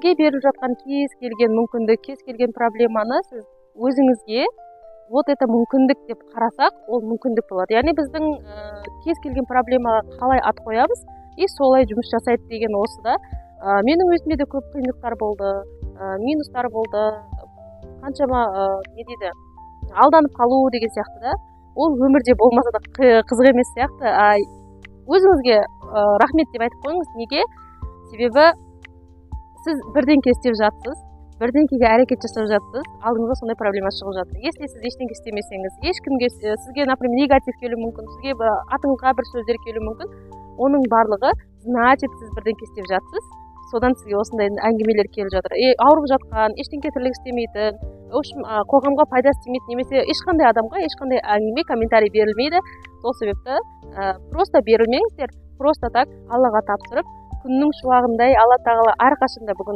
сізге беріліп жатқан кез келген мүмкіндік, кез келген проблеманы сіз өзіңізге вот это мүмкіндік деп қарасақ, ол мүмкіндік болады. Яғни біздің кез келген проблемаға қалай ат қоямыз и солай жұмыс жасайды деген осы да. Менің өзімде де көп қиындықтар болды, минустар болды, қаншама не дейді, алданып қалу деген сияқты да. Ол өмірде болмаса да қызық емес сияқты. Өзіңізге рахмет деп айтып қойыңыз. Неге? Себебі сіз бірдеңке істеп жатсыз, бірдеңкеге әрекет жасап жатсыз, алдыңызға сондай проблема шығып жатыр. Если сіз ештеңе істемесеңіз, ешкімге сізге, например, негатив келуі мүмкін, сізге атыңызға бір сөздер келуі мүмкін. Оның барлығы значит сіз бірдеңке істеп жатсыз. Содан сізге осындай әңгімелер келіп жатыр. Ауырып жатқан, ештеңке тірлік істемейтін, в общем, қоғамға пайдасы тимейді, немесе ешқандай адамға ешқандай әңгіме, комментарий берілмейді. Сол себепті просто берілмеңіздер, просто так Аллаға тапсырып, күннің шуағындай Алла тағала әрқашанда бүгін